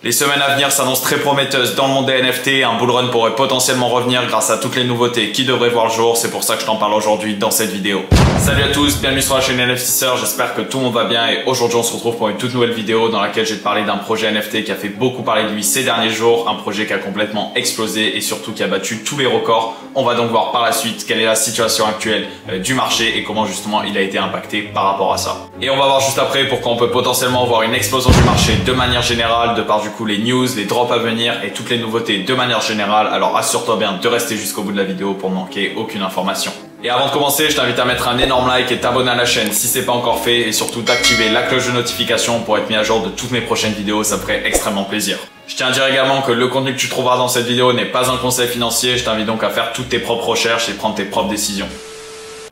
Les semaines à venir s'annoncent très prometteuses dans le monde des NFT. Un bull run pourrait potentiellement revenir grâce à toutes les nouveautés qui devraient voir le jour. C'est pour ça que je t'en parle aujourd'hui dans cette vidéo. Salut à tous, bienvenue sur la chaîne NFTisseur. J'espère que tout le monde va bien et aujourd'hui on se retrouve pour une toute nouvelle vidéo dans laquelle je vais te parler d'un projet NFT qui a fait beaucoup parler de lui ces derniers jours. Un projet qui a complètement explosé et surtout qui a battu tous les records. On va donc voir par la suite quelle est la situation actuelle du marché et comment justement il a été impacté par rapport à ça. Et on va voir juste après pourquoi on peut potentiellement voir une explosion du marché de manière générale, de par du coup les news, les drops à venir et toutes les nouveautés de manière générale. Alors assure-toi bien de rester jusqu'au bout de la vidéo pour ne manquer aucune information. Et avant de commencer, je t'invite à mettre un énorme like et t'abonner à la chaîne si c'est pas encore fait et surtout d'activer la cloche de notification pour être mis à jour de toutes mes prochaines vidéos, ça me ferait extrêmement plaisir. Je tiens à dire également que le contenu que tu trouveras dans cette vidéo n'est pas un conseil financier, je t'invite donc à faire toutes tes propres recherches et prendre tes propres décisions.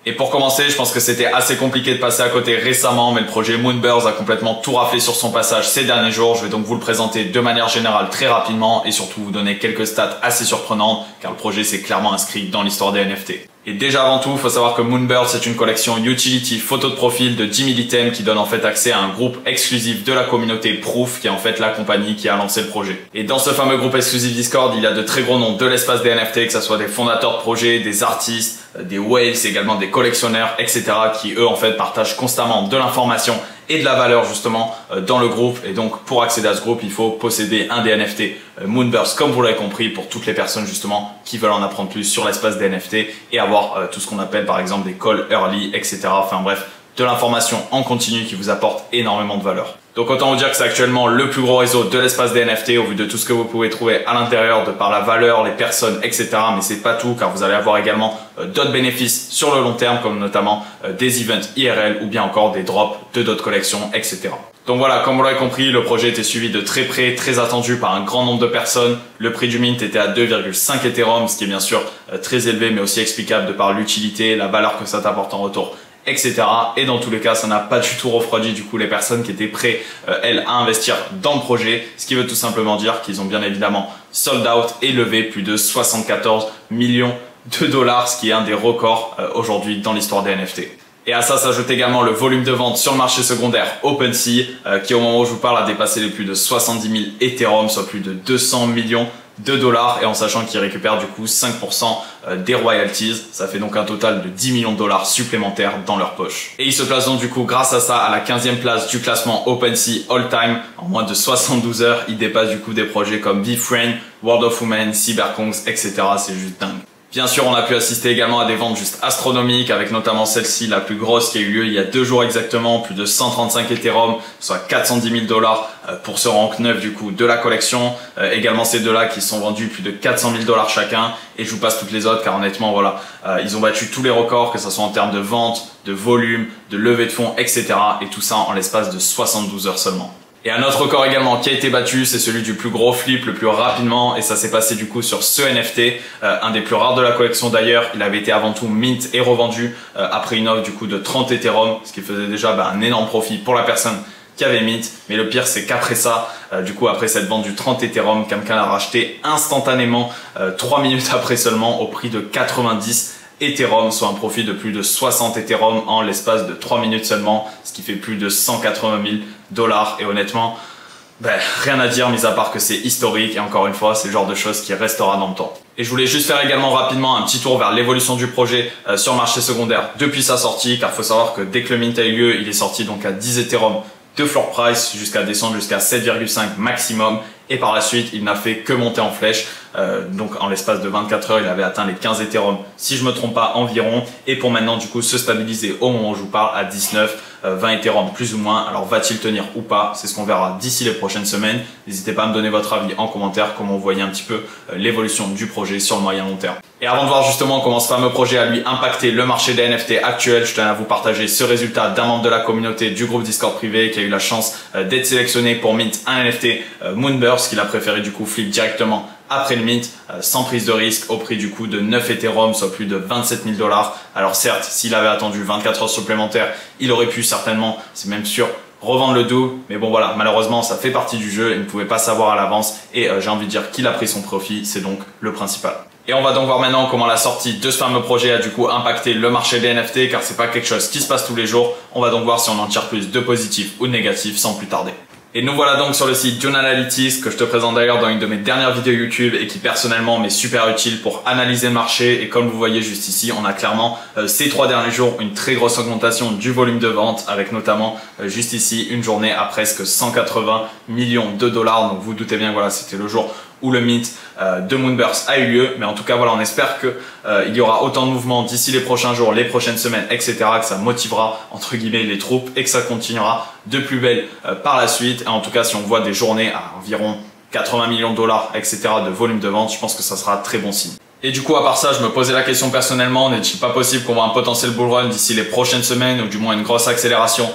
Et pour commencer, je pense que c'était assez compliqué de passer à côté récemment, mais le projet Moonbirds a complètement tout raflé sur son passage ces derniers jours. Je vais donc vous le présenter de manière générale très rapidement et surtout vous donner quelques stats assez surprenantes car le projet s'est clairement inscrit dans l'histoire des NFT. Et déjà avant tout, il faut savoir que Moonbirds c'est une collection utility photo de profil de 10 000 items qui donne en fait accès à un groupe exclusif de la communauté Proof qui est en fait la compagnie qui a lancé le projet. Et dans ce fameux groupe exclusif Discord, il y a de très gros noms de l'espace des NFT, que ce soit des fondateurs de projets, des artistes, des whales, également des collectionneurs, etc. qui eux en fait partagent constamment de l'information et de la valeur justement dans le groupe. Et donc pour accéder à ce groupe, il faut posséder un des NFT Moonbirds comme vous l'avez compris pour toutes les personnes justement qui veulent en apprendre plus sur l'espace des NFT et avoir tout ce qu'on appelle par exemple des calls early, etc. Enfin bref, de l'information en continu qui vous apporte énormément de valeur. Donc autant vous dire que c'est actuellement le plus gros réseau de l'espace des NFT au vu de tout ce que vous pouvez trouver à l'intérieur de par la valeur, les personnes, etc. Mais c'est pas tout car vous allez avoir également d'autres bénéfices sur le long terme comme notamment des events IRL ou bien encore des drops de d'autres collections, etc. Donc voilà, comme vous l'avez compris, le projet était suivi de très près, très attendu par un grand nombre de personnes. Le prix du mint était à 2,5 Ethereum, ce qui est bien sûr très élevé mais aussi explicable de par l'utilité, la valeur que ça t'apporte en retour, etc. Et dans tous les cas, ça n'a pas du tout refroidi du coup les personnes qui étaient prêtes, elles, à investir dans le projet. Ce qui veut tout simplement dire qu'ils ont bien évidemment sold out et levé plus de 74 millions de dollars, ce qui est un des records aujourd'hui dans l'histoire des NFT. Et à ça s'ajoute également le volume de vente sur le marché secondaire OpenSea, qui au moment où je vous parle a dépassé les plus de 70 000 Ethereum, soit plus de 200 millions de dollars, et en sachant qu'ils récupèrent du coup 5% des royalties. Ça fait donc un total de 10 millions de dollars supplémentaires dans leur poche. Et ils se placent donc du coup grâce à ça à la 15e place du classement OpenSea All Time. En moins de 72 heures, ils dépassent du coup des projets comme VeeFriend, World of Women, Cyberkongs, etc. C'est juste dingue. Bien sûr, on a pu assister également à des ventes juste astronomiques, avec notamment celle-ci, la plus grosse qui a eu lieu il y a 2 jours exactement, plus de 135 Ethereum, soit 410 000 dollars pour ce rank 9 du coup de la collection. Également ces deux-là qui sont vendus plus de 400 000 dollars chacun, et je vous passe toutes les autres car honnêtement voilà, ils ont battu tous les records, que ce soit en termes de vente, de volume, de levée de fonds, etc. Et tout ça en l'espace de 72 heures seulement. Et un autre record également qui a été battu, c'est celui du plus gros flip le plus rapidement, et ça s'est passé du coup sur ce NFT, un des plus rares de la collection d'ailleurs. Il avait été avant tout mint et revendu après une offre du coup de 30 Ethereum, ce qui faisait déjà un énorme profit pour la personne qui avait mint. Mais le pire c'est qu'après ça, du coup après cette vente du 30 Ethereum, quelqu'un l'a racheté instantanément 3 minutes après seulement au prix de 90 Ethereum, soit un profit de plus de 60 Ethereum en l'espace de 3 minutes seulement, ce qui fait plus de 180 000 dollars. Et honnêtement, rien à dire mis à part que c'est historique et encore une fois c'est le genre de choses qui restera dans le temps. Et je voulais juste faire également rapidement un petit tour vers l'évolution du projet sur le marché secondaire depuis sa sortie, car il faut savoir que dès que le mint a eu lieu, il est sorti donc à 10 Ethereum de floor price jusqu'à descendre jusqu'à 7,5 maximum, et par la suite il n'a fait que monter en flèche. Donc en l'espace de 24 heures il avait atteint les 15 Ethereum si je me trompe pas environ, et pour maintenant du coup se stabiliser au moment où je vous parle à 19-20 Ethereum plus ou moins. Alors va-t-il tenir ou pas, c'est ce qu'on verra d'ici les prochaines semaines. N'hésitez pas à me donner votre avis en commentaire, comment vous voyez un petit peu l'évolution du projet sur le moyen long terme. Et avant de voir justement comment ce fameux projet a lui impacté le marché des NFT actuel, je tenais à vous partager ce résultat d'un membre de la communauté du groupe Discord privé qui a eu la chance d'être sélectionné pour mint un NFT Moonbirds, qu'il a préféré du coup flip directement après le mint, sans prise de risque, au prix du coup de 9 Ethereum, soit plus de 27 000 dollars. Alors certes, s'il avait attendu 24 heures supplémentaires, il aurait pu certainement, c'est même sûr, revendre le double. Mais bon voilà, malheureusement ça fait partie du jeu, il ne pouvait pas savoir à l'avance, et j'ai envie de dire qu'il a pris son profit, c'est donc le principal. Et on va donc voir maintenant comment la sortie de ce fameux projet a du coup impacté le marché des NFT, car c'est pas quelque chose qui se passe tous les jours. On va donc voir si on en tire plus de positif ou de négatif sans plus tarder. Et nous voilà donc sur le site Dune Analytics que je te présente d'ailleurs dans une de mes dernières vidéos YouTube et qui personnellement m'est super utile pour analyser le marché. Et comme vous voyez juste ici, on a clairement ces 3 derniers jours une très grosse augmentation du volume de vente avec notamment juste ici une journée à presque 180 millions de dollars. Donc vous doutez bien que voilà, c'était le jour où le mint de Moonburst a eu lieu. Mais en tout cas, voilà, on espère que il y aura autant de mouvements d'ici les prochains jours, les prochaines semaines, etc. que ça motivera entre guillemets les troupes et que ça continuera de plus belle par la suite. Et en tout cas, si on voit des journées à environ 80 millions de dollars, etc. de volume de vente, je pense que ça sera très bon signe. Et du coup, à part ça, je me posais la question personnellement, n'est-il pas possible qu'on voit un potentiel bull run d'ici les prochaines semaines ou du moins une grosse accélération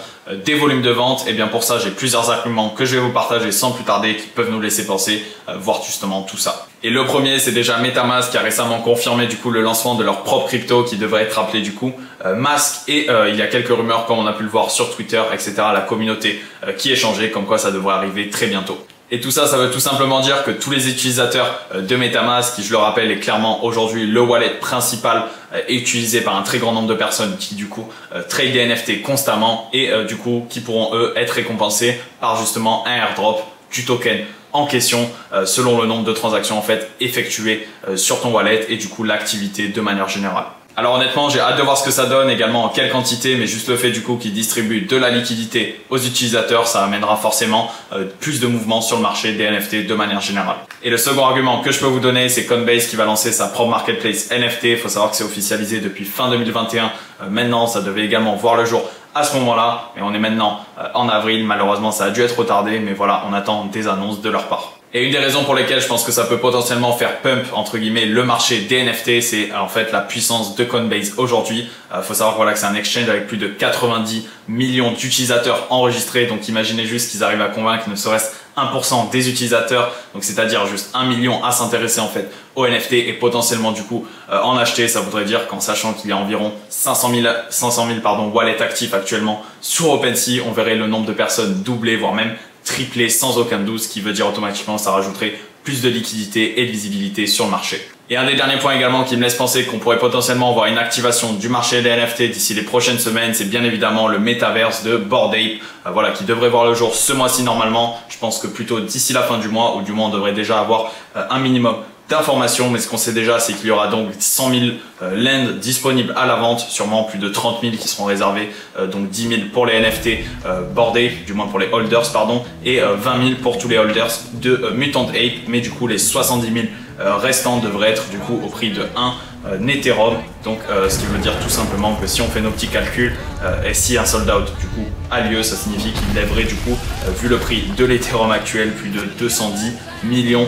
des volumes de vente? Et bien pour ça, j'ai plusieurs arguments que je vais vous partager sans plus tarder qui peuvent nous laisser penser voir justement tout ça. Et le premier, c'est déjà MetaMask qui a récemment confirmé du coup le lancement de leur propre crypto qui devrait être appelé du coup Mask. Et il y a quelques rumeurs comme on a pu le voir sur Twitter, etc. La communauté qui échangeait comme quoi ça devrait arriver très bientôt. Et tout ça, ça veut tout simplement dire que tous les utilisateurs de MetaMask, qui je le rappelle est clairement aujourd'hui le wallet principal utilisé par un très grand nombre de personnes qui du coup trade des NFT constamment et du coup qui pourront eux être récompensés par justement un airdrop du token en question selon le nombre de transactions en fait effectuées sur ton wallet et du coup l'activité de manière générale. Alors honnêtement, j'ai hâte de voir ce que ça donne, également en quelle quantité, mais juste le fait du coup qu'ils distribuent de la liquidité aux utilisateurs, ça amènera forcément plus de mouvements sur le marché des NFT de manière générale. Et le second argument que je peux vous donner, c'est Coinbase qui va lancer sa propre marketplace NFT. Il faut savoir que c'est officialisé depuis fin 2021. Maintenant, ça devait également voir le jour à ce moment-là, mais on est maintenant en avril. Malheureusement, ça a dû être retardé, mais voilà, on attend des annonces de leur part. Et une des raisons pour lesquelles je pense que ça peut potentiellement faire pump entre guillemets le marché des NFT, c'est en fait la puissance de Coinbase aujourd'hui. Faut savoir voilà, que c'est un exchange avec plus de 90 millions d'utilisateurs enregistrés. Donc imaginez juste qu'ils arrivent à convaincre ne serait-ce 1% des utilisateurs, donc c'est-à-dire juste 1 million à s'intéresser en fait aux NFT et potentiellement du coup en acheter. Ça voudrait dire qu'en sachant qu'il y a environ 500 000 wallets actifs actuellement sur OpenSea, on verrait le nombre de personnes doubler voire même triplé sans aucun doute, ce qui veut dire automatiquement ça rajouterait plus de liquidité et de visibilité sur le marché. Et un des derniers points également qui me laisse penser qu'on pourrait potentiellement voir une activation du marché des NFT d'ici les prochaines semaines, c'est bien évidemment le Metaverse de Bored Ape, voilà, qui devrait voir le jour ce mois-ci normalement. Je pense que plutôt d'ici la fin du mois, ou du moins on devrait déjà avoir un minimum d'informations, mais ce qu'on sait déjà c'est qu'il y aura donc 100 000 lands disponibles à la vente, sûrement plus de 30 000 qui seront réservés, donc 10 000 pour les NFT Bored Ape, du moins pour les holders pardon, et 20 000 pour tous les holders de Mutant Ape, mais du coup les 70 000 restants devraient être du coup au prix de 1 Ethereum, donc ce qui veut dire tout simplement que si on fait nos petits calculs et si un sold out du coup a lieu, ça signifie qu'il lèverait du coup vu le prix de l'Ethereum actuel plus de 210 millions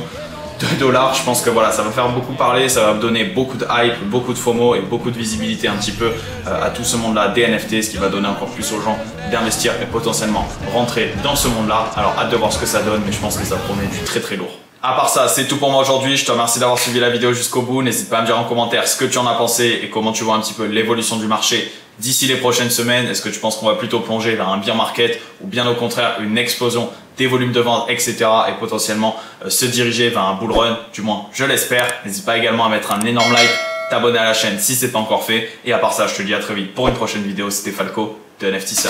de dollars. Je pense que voilà, ça va faire beaucoup parler, ça va donner beaucoup de hype, beaucoup de FOMO et beaucoup de visibilité un petit peu à tout ce monde-là des NFT, ce qui va donner encore plus aux gens d'investir et potentiellement rentrer dans ce monde-là. Alors hâte de voir ce que ça donne, mais je pense que ça promet du très très lourd. À part ça, c'est tout pour moi aujourd'hui. Je te remercie d'avoir suivi la vidéo jusqu'au bout. N'hésite pas à me dire en commentaire ce que tu en as pensé et comment tu vois un petit peu l'évolution du marché d'ici les prochaines semaines. Est-ce que tu penses qu'on va plutôt plonger vers un bear market ou bien au contraire une explosion des volumes de vente, etc. et potentiellement se diriger vers un bull run, du moins je l'espère. N'hésite pas également à mettre un énorme like, t'abonner à la chaîne si ce n'est pas encore fait. Et à part ça, je te dis à très vite pour une prochaine vidéo. C'était Falco de NFTiser.